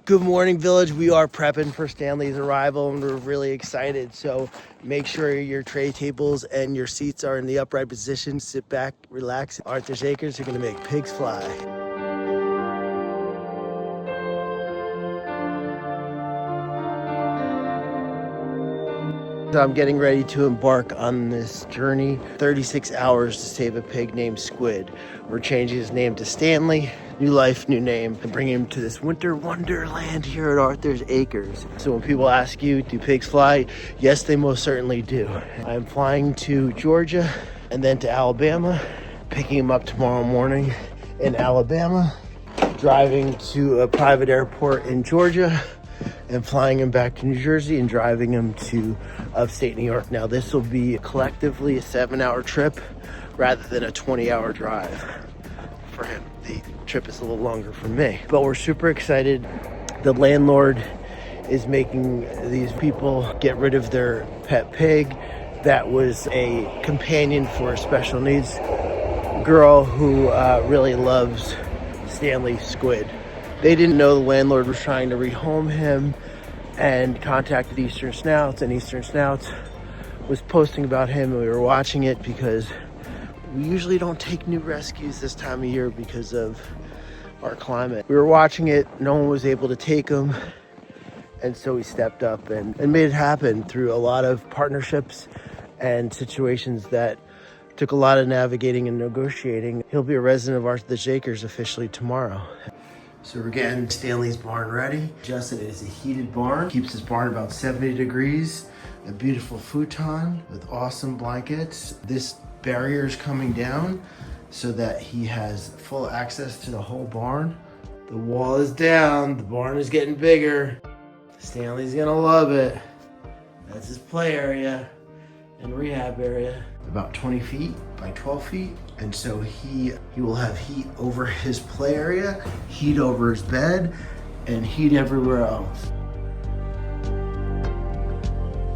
Good morning, Village. We are prepping for Stanley's arrival and we're really excited. So make sure your tray tables and your seats are in the upright position. Sit back, relax. Arthur's Acres are going to make pigs fly. So I'm getting ready to embark on this journey. 36 hours to save a pig named Squid. We're changing his name to Stanley. New life, new name. And bring him to this winter wonderland here at Arthur's Acres. So when people ask you, do pigs fly? Yes, they most certainly do. I'm flying to Georgia and then to Alabama, picking him up tomorrow morning in Alabama, driving to a private airport in Georgia, and flying him back to New Jersey and driving him to upstate New York. Now this will be collectively a 7-hour trip rather than a 20-hour drive for him. The trip is a little longer for me, but we're super excited. The landlord is making these people get rid of their pet pig that was a companion for a special needs girl who really loves Stanley Squid. They didn't know the landlord was trying to rehome him and contacted Eastern Snouts, and Eastern Snouts was posting about him, and we were watching it because we usually don't take new rescues this time of year because of our climate. We were watching it, no one was able to take him, and so we stepped up and made it happen through a lot of partnerships and situations that took a lot of navigating and negotiating. He'll be a resident of Arthur's Acres officially tomorrow. So we're getting Stanley's barn ready. Justin is a heated barn. Keeps his barn about 70 degrees. A beautiful futon with awesome blankets. This barrier is coming down so that he has full access to the whole barn. The wall is down, the barn is getting bigger. Stanley's gonna love it. That's his play area and rehab area. About 20 feet by 12 feet. And so he will have heat over his play area, heat over his bed, and heat everywhere else.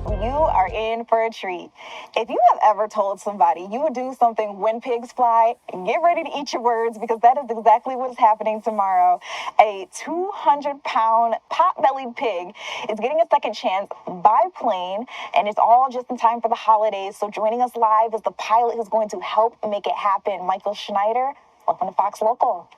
You are in for a treat. If you have ever told somebody you would do something when pigs fly, get ready to eat your words, because that is exactly what is happening tomorrow. A 200-pound pot-bellied pig is getting a second chance by plane, and it's all just in time for the holidays. So joining us live is the pilot who's going to help make it happen, Michael Schneider. Welcome to Fox Local.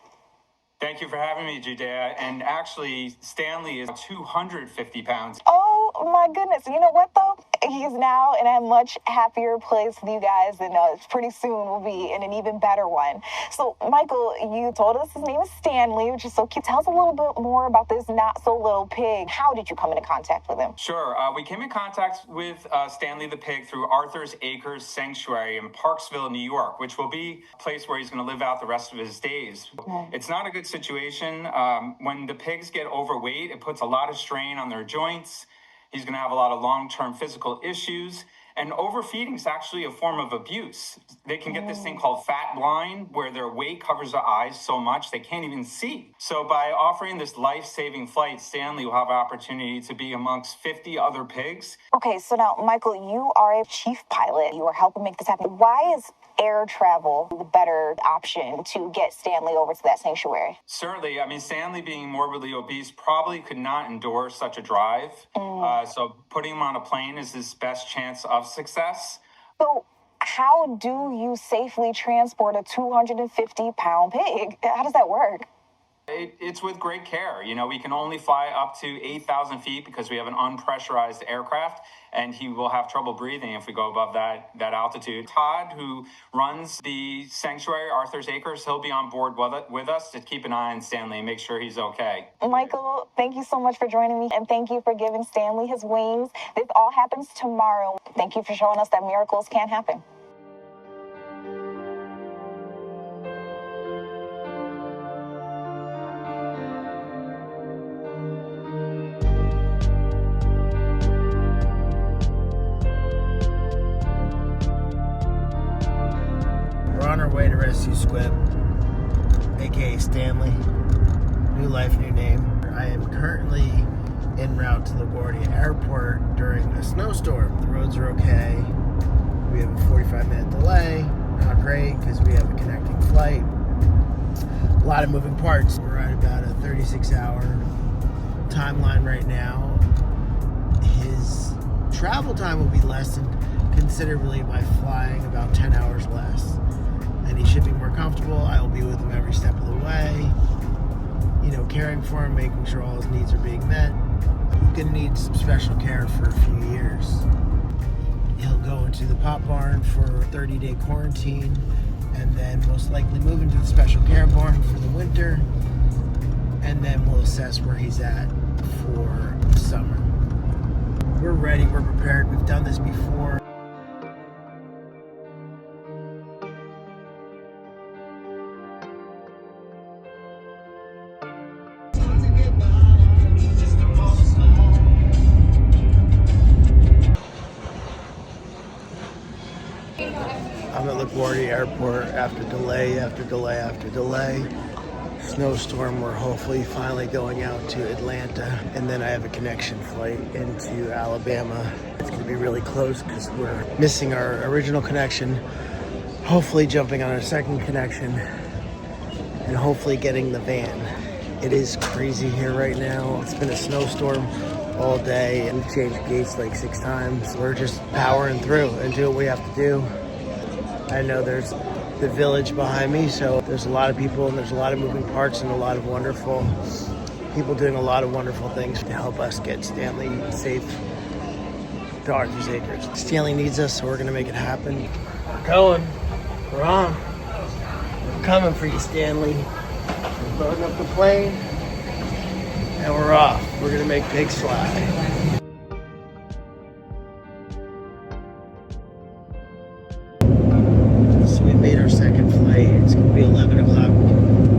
Thank you for having me, Judea. And actually, Stanley is 250 pounds. Oh my goodness. You know what though? He's now in a much happier place with you guys, and pretty soon we'll be in an even better one. So Michael, you told us his name is Stanley, which is so cute. Tell us a little bit more about this not so little pig. How did you come into contact with him? Sure. We came in contact with Stanley the pig through Arthur's Acres Sanctuary in Parksville, New York, which will be a place where he's going to live out the rest of his days. It's not a good situation. When the pigs get overweight, it puts a lot of strain on their joints. He's going to have a lot of long-term physical issues. And overfeeding is actually a form of abuse. They can get this thing called fat blind, where their weight covers their eyes so much they can't even see. So by offering this life-saving flight, Stanley will have an opportunity to be amongst 50 other pigs. Okay, so now, Michael, you are a chief pilot. You are helping make this happen. Why is air travel the better option to get Stanley over to that sanctuary? Certainly. I mean, Stanley being morbidly obese probably could not endure such a drive. So putting him on a plane is his best chance of success. So how do you safely transport a 250-pound pig? How does that work? It's with great care. You know, we can only fly up to 8,000 feet because we have an unpressurized aircraft, and he will have trouble breathing if we go above that altitude. Todd, who runs the sanctuary, Arthur's Acres, he'll be on board with us to keep an eye on Stanley and make sure he's okay. Michael, thank you so much for joining me, and thank you for giving Stanley his wings. This all happens tomorrow. Thank you for showing us that miracles can happen. We're on our way to rescue Squib, aka Stanley. New life, new name. I am currently en route to LaGuardia Airport during a snowstorm. The roads are okay. We have a 45-minute delay. Not great because we have a connecting flight. A lot of moving parts. We're at about a 36-hour timeline right now, his travel time will be lessened considerably by flying about 10 hours less. And he should be more comfortable. I will be with him every step of the way, caring for him, making sure all his needs are being met. He's gonna need some special care for a few years. He'll go into the pop barn for a 30-day quarantine, and then most likely move into the special care barn for the winter, and then we'll assess where he's at for the summer. We're ready, we're prepared, we've done this before. I'm at LaGuardia Airport after delay after delay after delay. Snowstorm, we're hopefully finally going out to Atlanta, and then I have a connection flight into Alabama. It's gonna be really close because we're missing our original connection, hopefully jumping on our second connection, and hopefully getting the van. It is crazy here right now. It's been a snowstorm all day, and we've changed gates like 6 times. We're just powering through and do what we have to do. I know there's the village behind me, so there's a lot of people and there's a lot of moving parts and a lot of wonderful people doing a lot of wonderful things to help us get Stanley safe to Arthur's Acres. Stanley needs us, so we're gonna make it happen. We're going, we're on. We're coming for you, Stanley. We're loading up the plane and we're off. We're gonna make pigs fly. Made our second flight. It's going to be 11 o'clock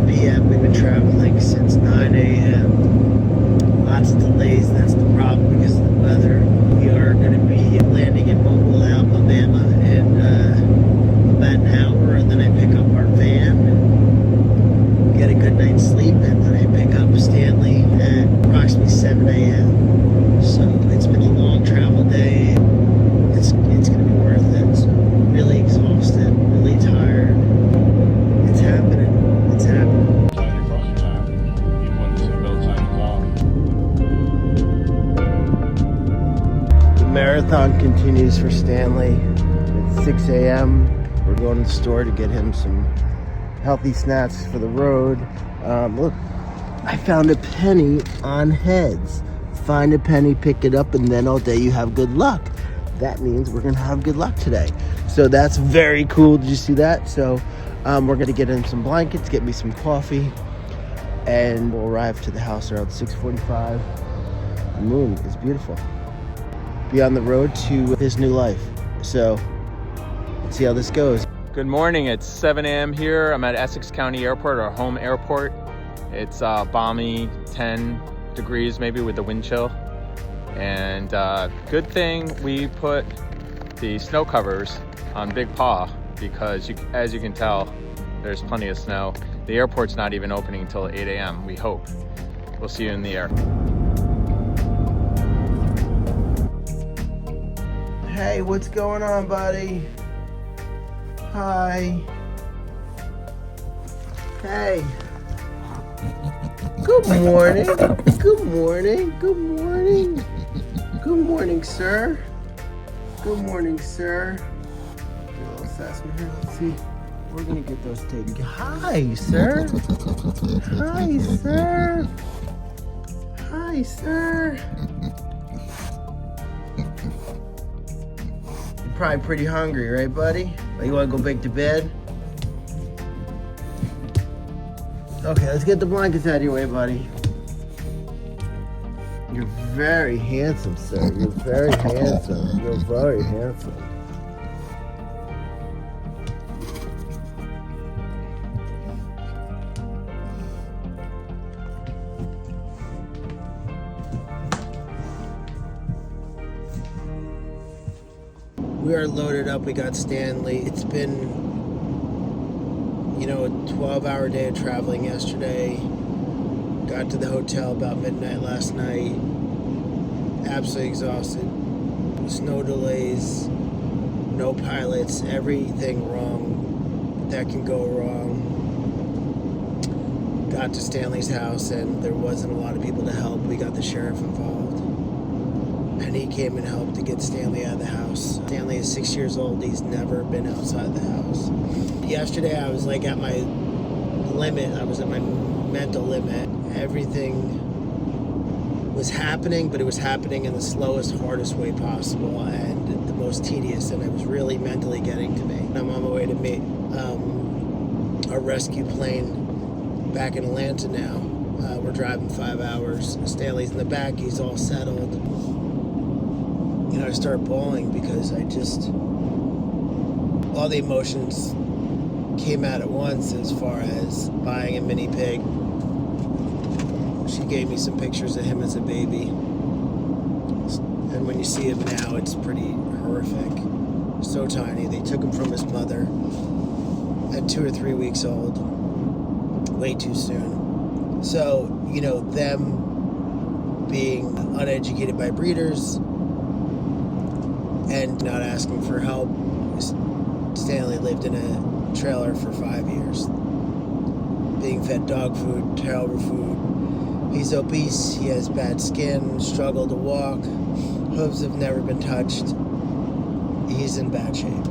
p.m. We've been traveling since 9 a.m. Lots of delays. That's the problem because of the weather. We are going to be landing in Mobile, Alabama in about an hour, and then I pick up our van, get a good night's sleep, and then I pick up Stanley at approximately 7 a.m. So it's been a long travel day. It's going to be worth it. So really exhausted, really tired. It's happening. It's happening. The marathon continues for Stanley. It's 6 a.m. We're going to the store to get him some healthy snacks for the road. Look, I found a penny on heads. Find a penny, pick it up, and then all day you have good luck. That means we're gonna have good luck today. So that's very cool. Did you see that? So we're gonna get in some blankets, get me some coffee, and we'll arrive to the house around 6:45. The moon is beautiful. Be on the road to his new life. So let's see how this goes. Good morning, it's 7 a.m. here. I'm at Essex County Airport, our home airport. It's balmy, 10 degrees maybe with the wind chill. And good thing we put the snow covers on Big Paw because as you can tell, there's plenty of snow. The airport's not even opening until 8 a.m. we hope. We'll see you in the air. Hey, what's going on, buddy? Hi. Hey. Good morning. Good morning. Good morning. Good morning, sir. Good morning, sir. Get a little assessment here. Let's see. We're gonna get those taken. Hi, sir. Hi, sir. Hi, sir. You're probably pretty hungry, right, buddy? You wanna go back to bed? Okay, let's get the blankets out of your way, buddy. You're very handsome, sir. You're very handsome. You're very handsome. We are loaded up. We got Stanley. It's been, a 12-hour day of traveling yesterday. Got to the hotel about midnight last night. Absolutely exhausted. Snow delays, no pilots, everything wrong that can go wrong. Got to Stanley's house and there wasn't a lot of people to help. We got the sheriff involved. And he came and helped to get Stanley out of the house. Stanley is 6 years old. He's never been outside the house. Yesterday I was like at my limit. I was at my mental limit. Everything was happening, but it was happening in the slowest, hardest way possible and the most tedious, and it was really mentally getting to me. I'm on my way to meet a rescue plane back in Atlanta now. We're driving 5 hours. Stanley's in the back. He's all settled. You know, I start bawling because all the emotions came out at once as far as buying a mini pig. She gave me some pictures of him as a baby. And when you see him now, it's pretty horrific. So tiny. They took him from his mother at 2 or 3 weeks old. Way too soon. So, you know, them being uneducated by breeders and not asking for help. Stanley lived in a trailer for 5 years. Being fed dog food, terrible food. He's obese, he has bad skin, struggled to walk, hooves have never been touched. He's in bad shape.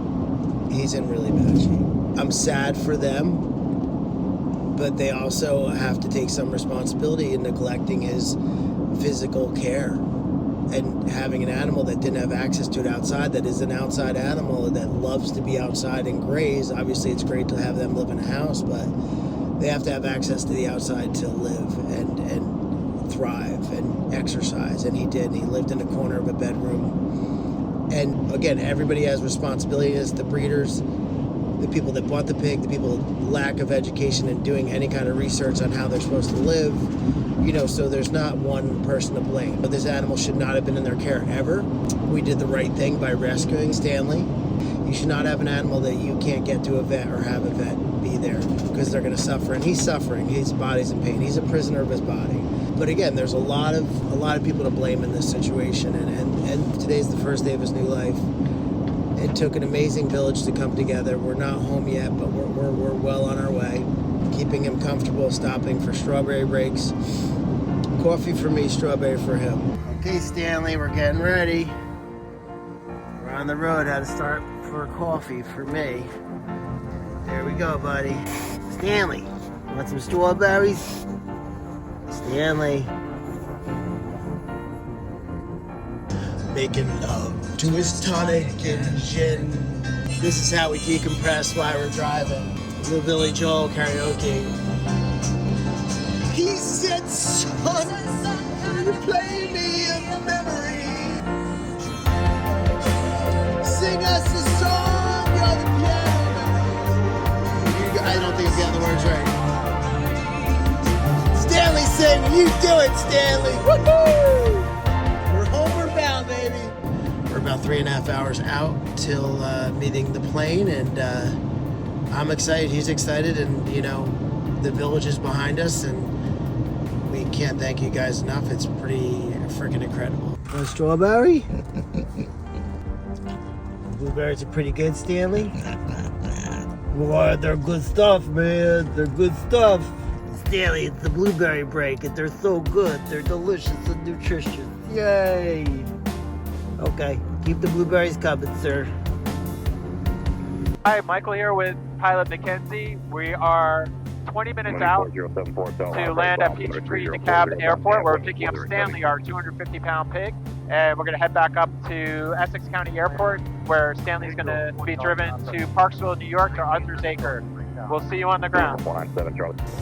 He's in really bad shape. I'm sad for them, but they also have to take some responsibility in neglecting his physical care and having an animal that didn't have access to it outside, that is an outside animal that loves to be outside and graze. Obviously, it's great to have them live in a house, but they have to have access to the outside to live and thrive and exercise, and he did. He lived in a corner of a bedroom. And again, everybody has responsibilities, the breeders, the people that bought the pig, the people with lack of education and doing any kind of research on how they're supposed to live. You know, so there's not one person to blame. But this animal should not have been in their care ever. We did the right thing by rescuing Stanley. You should not have an animal that you can't get to a vet or have a vet be there because they're going to suffer, and he's suffering. His body's in pain. He's a prisoner of his body. But again, there's a lot of people to blame in this situation, and today's the first day of his new life. It took an amazing village to come together. We're not home yet, but we're well on our way. Keeping him comfortable, stopping for strawberry breaks. Coffee for me, strawberry for him. Okay, Stanley, we're getting ready. We're on the road. Had to start for coffee for me. There we go, buddy. Stanley, want some strawberries? Stanley. Making love to his tonic and gin. This is how we decompress while we're driving. Little Billy Joel karaoke. He said, son, you play me a memory. Sing us a song, you're the piano. I don't think I'm getting the words right. Stanley sing, you do it, Stanley. Woohoo! We're homeward bound, baby. We're about 3.5 hours out till meeting the plane, and I'm excited, he's excited, and you know, the village is behind us, and we can't thank you guys enough. It's pretty freaking incredible. Want a strawberry? Blueberries are pretty good, Stanley. Boy, they're good stuff, man. They're good stuff. Stanley, it's the blueberry break, and they're so good. They're delicious and nutritious. Yay! Okay, keep the blueberries coming, sir. Hi, Michael here with pilot Mackenzie. We are 20 minutes out to land at Peachtree DeKalb Airport. We're picking up Stanley, our 250-pound pig, and we're going to head back up to Essex County Airport, where Stanley's going to be driven to Parksville, New York, to Arthur's Acre. We'll see you on the ground.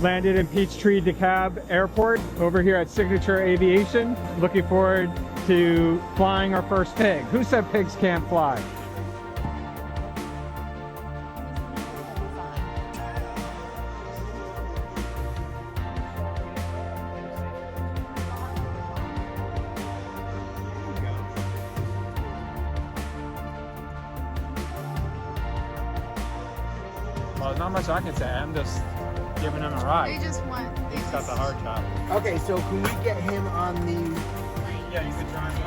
Landed in Peachtree DeKalb Airport over here at Signature Aviation. Looking forward to flying our first pig. Who said pigs can't fly? Well, not much I can say. I'm just giving him a ride. They just want. He's got the hard top. Okay, so can we get him on the... Yeah, you can drive the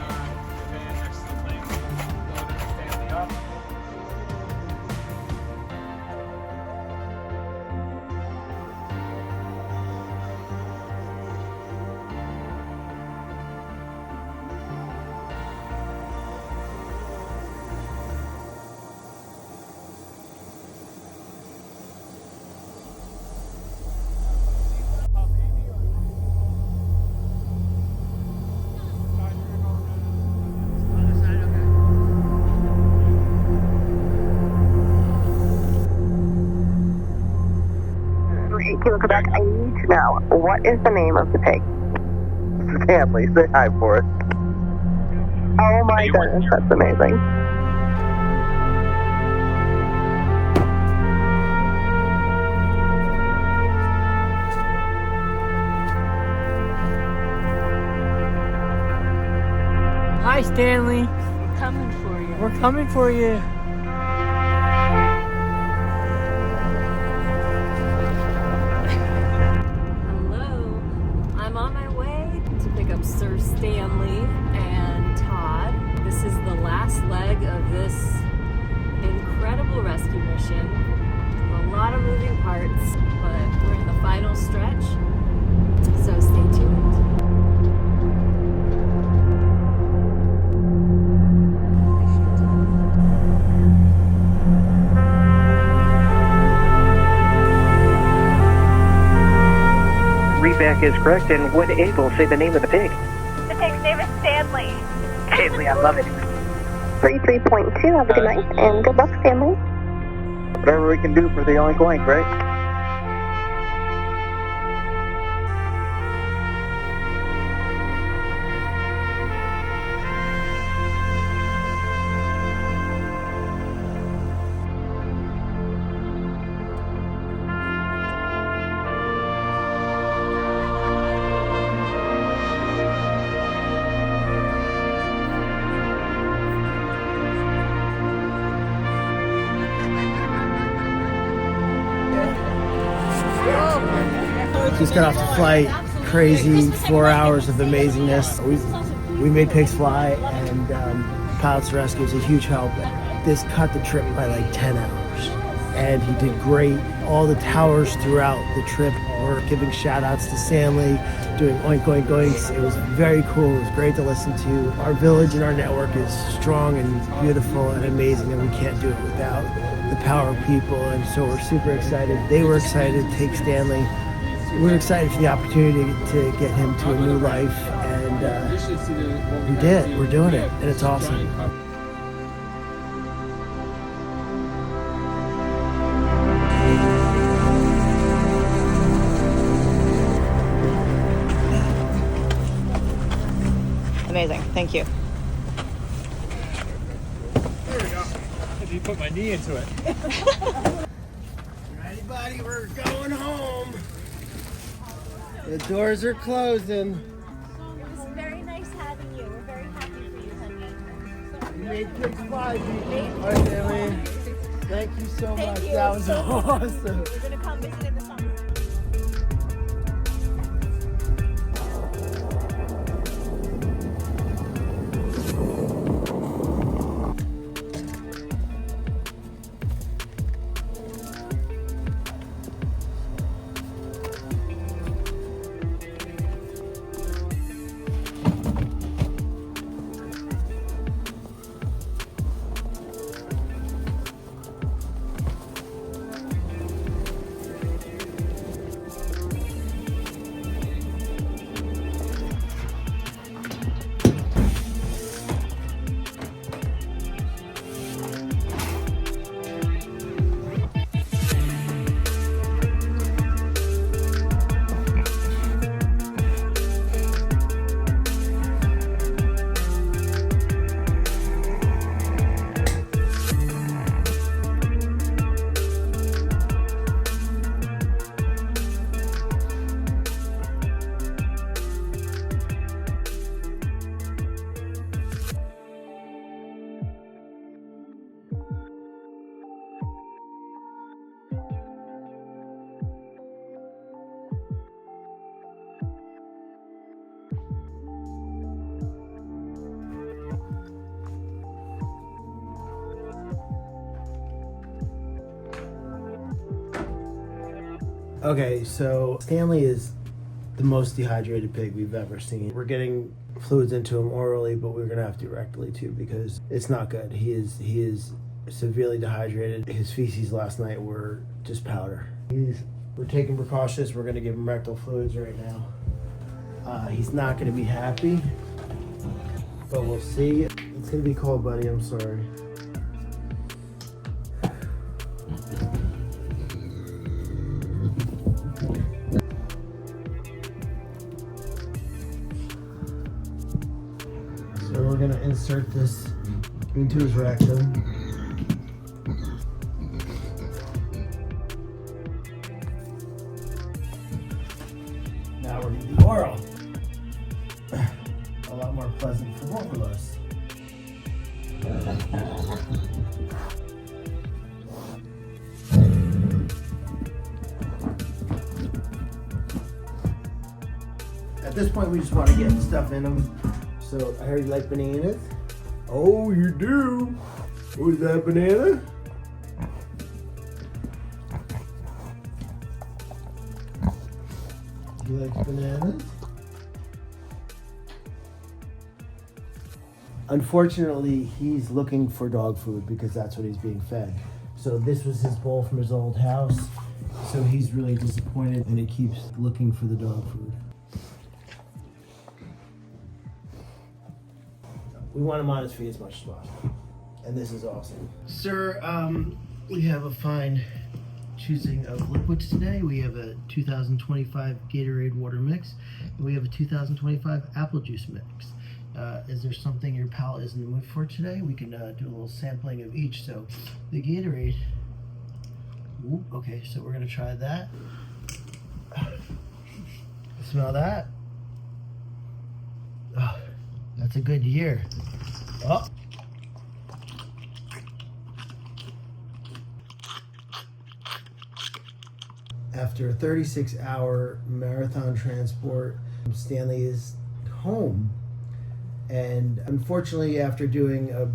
van next to the plane. Load it Stanley up. Now, what is the name of the pig? Stanley, say hi for us. Oh my goodness, that's amazing. Hi, Stanley. We're coming for you. We're coming for you. Hello. I'm on my way to pick up Sir Stanley and Todd. This is the last leg of this incredible rescue mission. A lot of moving parts, but we're in the final stretch, so stay tuned. Readback is correct, and would Abel say the name of the pig? The pig's name is Stanley. Stanley, I love it. 33.2, have a good night, and good luck, Stanley. Whatever we can do for the oink oink, right? Just got off the flight. Crazy 4 hours of amazingness. We made pigs fly, and Pilot's Rescue is a huge help. This cut the trip by like 10 hours, and he did great. All the towers throughout the trip were giving shout outs to Stanley, doing oink oink oinks. It was very cool. It was great to listen to. Our village and our network is strong and beautiful and amazing, and we can't do it without the power of people, and so we're super excited. They were excited to take Stanley. We're excited for the opportunity to get him to a new life, and we did. We're doing it, and it's awesome. Amazing. Thank you. There we go. You put my knee into it. Ready, buddy? We're going home. The doors are closing. It was very nice having you. We're very happy for you, honey. You made pigs fly, people. All right, Stanley. Thank you so much. you. That was awesome. We're gonna come visit in the summer. Okay, so Stanley is the most dehydrated pig we've ever seen. We're getting fluids into him orally, but we're gonna have to rectally too because it's not good. He is severely dehydrated. His feces last night were just powder. We're taking precautions. We're gonna give him rectal fluids right now. He's not gonna be happy, but we'll see. It's gonna be cold, buddy. I'm sorry. we're gonna insert this into his rectum. Now we're gonna do oral. A lot more pleasant for both of us. At this point, we just want to get stuff in them. So I heard you like bananas. Oh, you do? Was that banana? You like bananas? Unfortunately, he's looking for dog food because that's what he's being fed. So this was his bowl from his old house. So he's really disappointed and he keeps looking for the dog food. We want him on his feet as much as possible. And this is awesome. Sir, we have a fine choosing of liquids today. We have a 2025 Gatorade water mix, and we have a 2025 apple juice mix. Is there something your palate is in the mood for today? We can do a little sampling of each. So the Gatorade, ooh, okay, so we're gonna try that. Smell that? Oh, that's a good year. Oh. After a 36-hour marathon transport, Stanley is home. And unfortunately, after doing a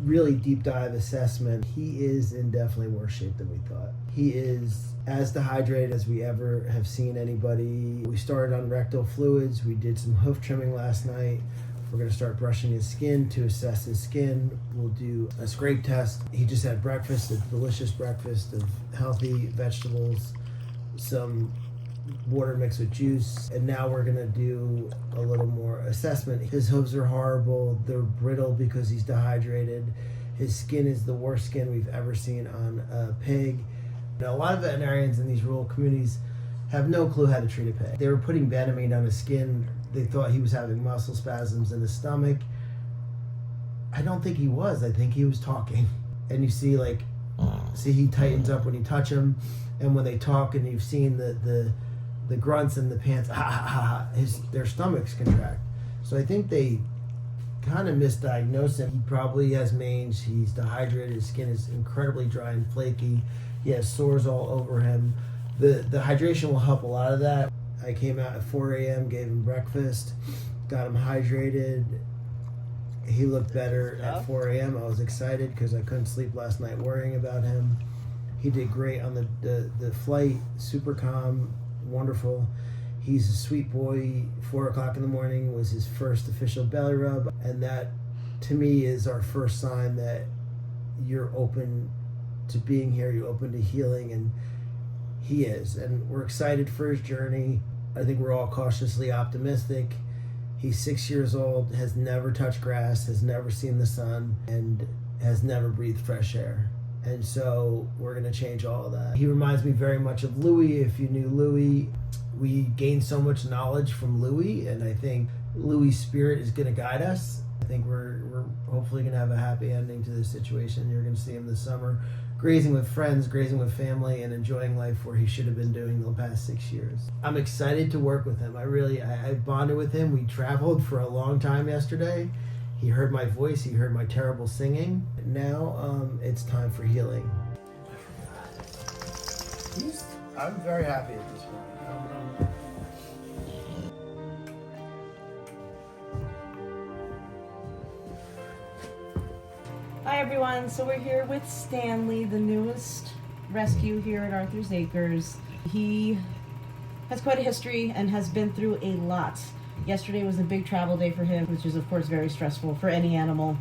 really deep dive assessment, he is in definitely worse shape than we thought. He is as dehydrated as we ever have seen anybody. We started on rectal fluids. We did some hoof trimming last night. We're going to start brushing his skin to assess his skin. We'll do a scrape test. He just had breakfast, a delicious breakfast of healthy vegetables, some water mixed with juice, and now we're gonna do a little more assessment. His hooves are horrible. They're brittle because he's dehydrated. His skin is the worst skin we've ever seen on a pig. Now, a lot of veterinarians in these rural communities have no clue how to treat a pig. They were putting Benamine on his skin. They thought he was having muscle spasms in his stomach. I don't think he was. I think he was talking. And you see, he tightens up when you touch him, and when they talk, and you've seen the grunts and the pants, their stomachs contract. So I think they kind of misdiagnosed him. He probably has mange. He's dehydrated. His skin is incredibly dry and flaky. He has sores all over him. The hydration will help a lot of that. I came out at 4 a.m., gave him breakfast, got him hydrated. He looked better at 4 a.m. I was excited because I couldn't sleep last night worrying about him. He did great on the flight, super calm, wonderful. He's a sweet boy. 4 o'clock in the morning was his first official belly rub, and that to me is our first sign that you're open to being here, you're open to healing, and he is. And we're excited for his journey. I think we're all cautiously optimistic. He's 6 years old, has never touched grass, has never seen the sun, and has never breathed fresh air. And so we're going to change all of that. He reminds me very much of Louis. If you knew Louis, we gained so much knowledge from Louis, and I think Louis' spirit is going to guide us. I think we're hopefully going to have a happy ending to this situation. You're going to see him this summer, grazing with friends, grazing with family, and enjoying life where he should have been doing the past 6 years. I'm excited to work with him. I bonded with him. We traveled for a long time yesterday. He heard my voice. He heard my terrible singing. Now it's time for healing. I'm very happy at this point. Hi everyone, so we're here with Stanley, the newest rescue here at Arthur's Acres. He has quite a history and has been through a lot. Yesterday was a big travel day for him, which is of course very stressful for any animal.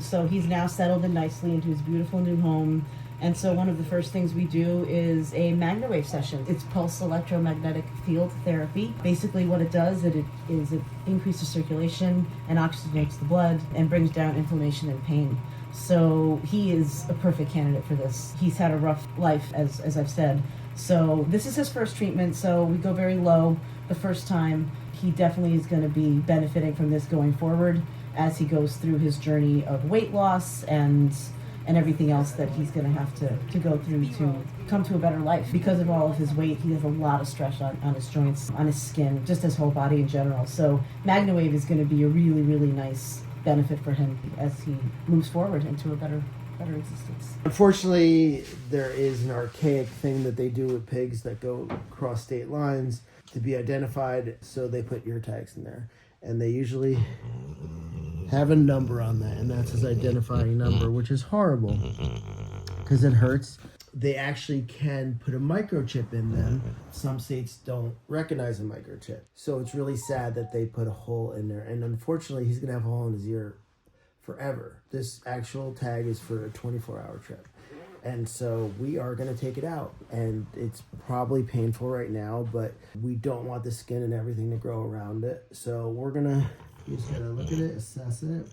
So he's now settled in nicely into his beautiful new home. And so one of the first things we do is a MagnaWave session. It's pulse electromagnetic field therapy. Basically what it does, it increases circulation and oxygenates the blood and brings down inflammation and pain. So he is a perfect candidate for this. He's had a rough life, as I've said. So this is his first treatment, so we go very low the first time. He definitely is going to be benefiting from this going forward. as he goes through his journey of weight loss and everything else that he's going to have to go through to come to a better life. Because of all of his weight, he has a lot of stress on his joints, on his skin, just his whole body in general. So MagnaWave is going to be a really, really nice benefit for him as he moves forward into a better existence. Unfortunately, there is an archaic thing that they do with pigs that go across state lines to be identified, so they put ear tags in there. And they usually have a number on that, and that's his identifying number, which is horrible because it hurts. They actually can put a microchip in them. Some states don't recognize a microchip. So it's really sad that they put a hole in there. And unfortunately, he's going to have a hole in his ear forever. This actual tag is for a 24-hour trip. And so we are going to take it out. And it's probably painful right now, but we don't want the skin and everything to grow around it. So we're going to, you just got to look at it, assess it.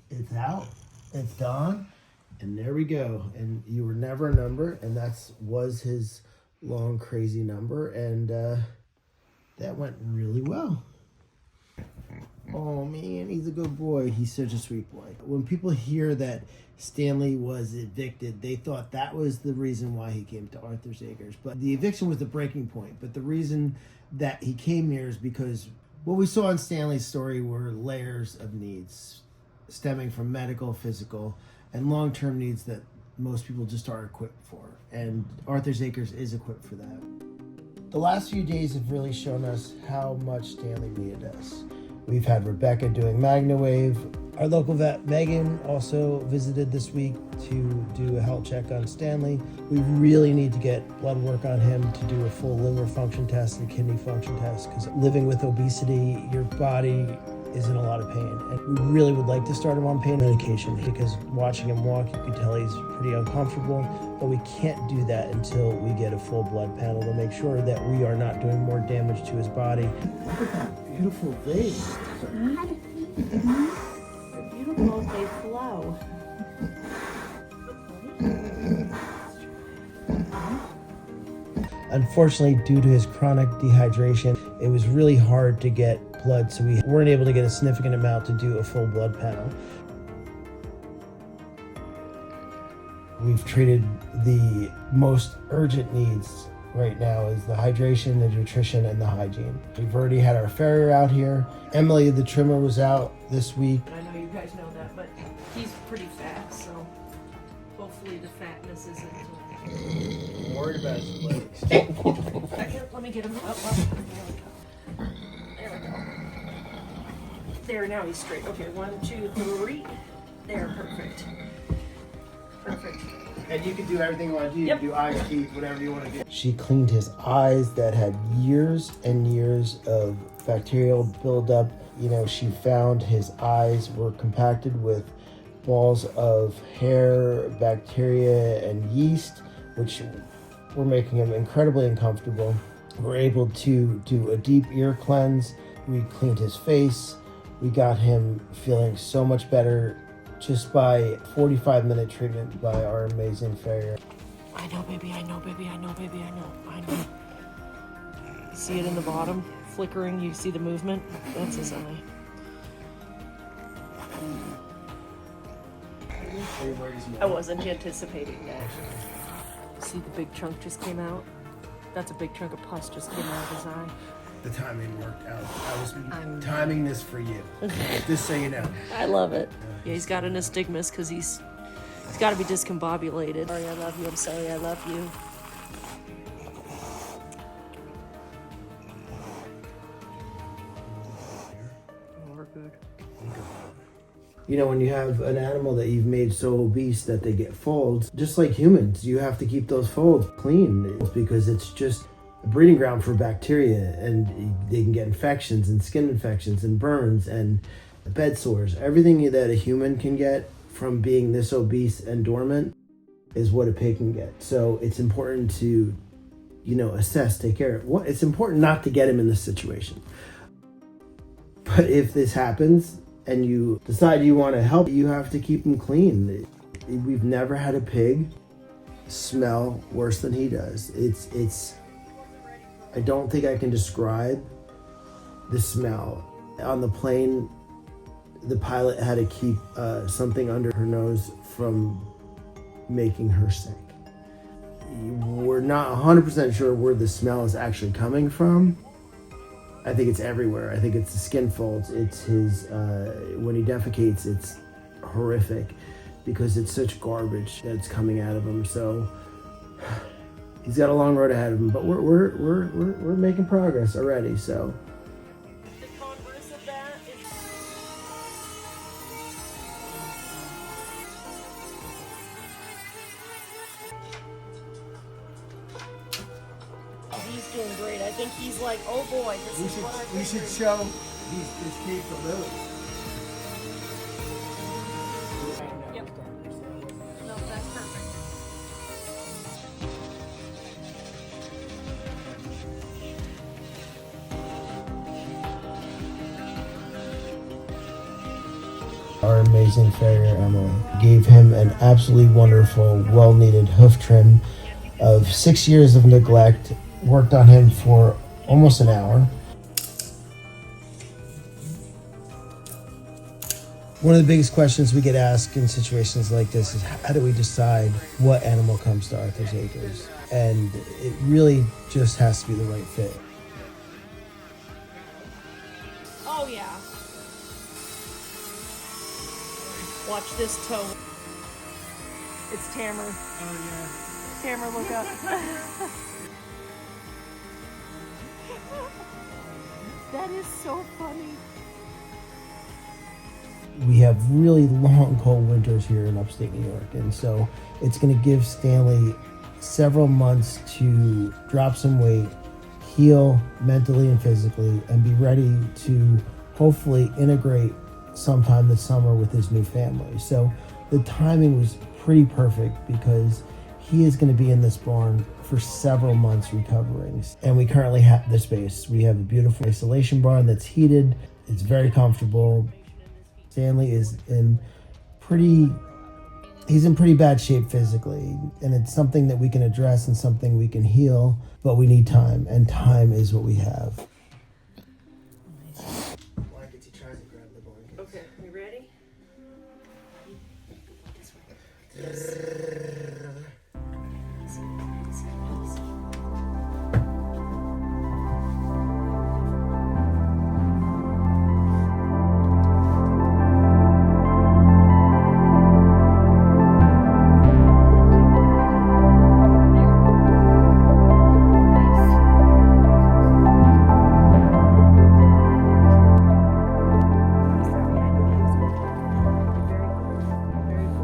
It's out. It's done. And there we go. And you were never a number. And was his long, crazy number. And that went really well. Oh man, he's a good boy. He's such a sweet boy. When people hear that Stanley was evicted, they thought that was the reason why he came to Arthur's Acres. But the eviction was the breaking point. But the reason that he came here is because what we saw in Stanley's story were layers of needs stemming from medical, physical, and long-term needs that most people just aren't equipped for. And Arthur's Acres is equipped for that. The last few days have really shown us how much Stanley needed us. We've had Rebecca doing MagnaWave. Our local vet, Megan, also visited this week to do a health check on Stanley. We really need to get blood work on him to do a full liver function test and kidney function test, because living with obesity, your body is in a lot of pain. And we really would like to start him on pain medication, because watching him walk, you can tell he's pretty uncomfortable, but we can't do that until we get a full blood panel to make sure that we are not doing more damage to his body. Look at that beautiful face. They're beautiful, they flow. Unfortunately, due to his chronic dehydration, it was really hard to get blood, so we weren't able to get a significant amount to do a full blood panel. We've treated the most urgent needs right now is the hydration, the nutrition, and the hygiene. We've already had our farrier out here. Emily, the trimmer, was out this week. I know you guys know that, but he's pretty fat, so hopefully the fatness isn't... I'm worried about his legs. Let me get him up. There we go. There, now he's straight. Okay, 1, 2, 3. There, perfect. Perfect. And you can do everything you want to do. Yep. You can do eyes, teeth, whatever you want to do. She cleaned his eyes that had years and years of bacterial buildup. You know, she found his eyes were compacted with balls of hair, bacteria, and yeast, which were making him incredibly uncomfortable. We're able to do a deep ear cleanse. We cleaned his face. We got him feeling so much better just by 45-minute treatment by our amazing farrier. I know, baby, I know, baby, I know, baby, I know, I know. See it in the bottom, flickering, you see the movement? That's his eye. I wasn't anticipating that. See the big chunk just came out? That's a big chunk of pus just came out of his eye. The timing worked out. I was timing this for you, just so you know. I love it. Yeah, he's got an astigmas because he's got to be discombobulated. Sorry, I love you. I'm sorry, I love you. Oh, we're good. You know, when you have an animal that you've made so obese that they get folds, just like humans, you have to keep those folds clean, because it's just a breeding ground for bacteria, and they can get infections and skin infections and burns and bed sores. Everything that a human can get from being this obese and dormant is what a pig can get. So it's important to, you know, assess, take care of. It's important not to get him in this situation. But if this happens and you decide you want to help, you have to keep him clean. We've never had a pig smell worse than he does. It's I don't think I can describe the smell. On the plane the pilot had to keep something under her nose from making her sick. We're not 100% sure where the smell is actually coming from. I think it's everywhere. I think it's the skin folds. It's his, when he defecates, it's horrific because it's such garbage that's coming out of him. So he's got a long road ahead of him, but we're making progress already. So. The converse of that is he's doing great. I think he's like, oh boy, this is what I We should show his capability. Yep. No, that's perfect. Our amazing farrier Emily gave him an absolutely wonderful, well-needed hoof trim of 6 years of neglect. Worked on him for almost an hour. One of the biggest questions we get asked in situations like this is how do we decide what animal comes to Arthur's Acres? And it really just has to be the right fit. Oh yeah. Watch this toe. It's Tamara. Oh yeah. Tamara, look up. That is so funny. We have really long, cold winters here in upstate New York, and so it's going to give Stanley several months to drop some weight, heal mentally and physically, and be ready to hopefully integrate sometime this summer with his new family. So the timing was pretty perfect because he is going to be in this barn for several months recovering. And we currently have the space. We have a beautiful isolation barn that's heated. It's very comfortable. Stanley is he's in pretty bad shape physically, and it's something that we can address and something we can heal, but we need time, and time is what we have. Okay, you ready?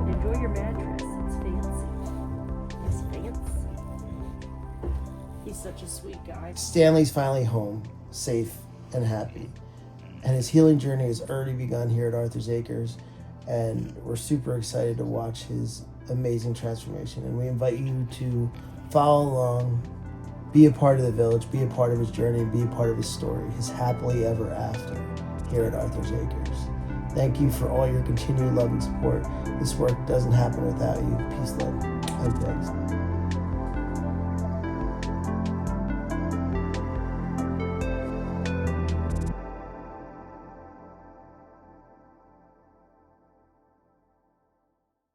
Enjoy your mattress. It's fancy. It's fancy. He's such a sweet guy. Stanley's finally home, safe and happy. And his healing journey has already begun here at Arthur's Acres. And we're super excited to watch his amazing transformation. And we invite you to follow along, be a part of the village, be a part of his journey, be a part of his story, his happily ever after here at Arthur's Acres. Thank you for all your continued love and support. This work doesn't happen without you. Peace, love, and thanks.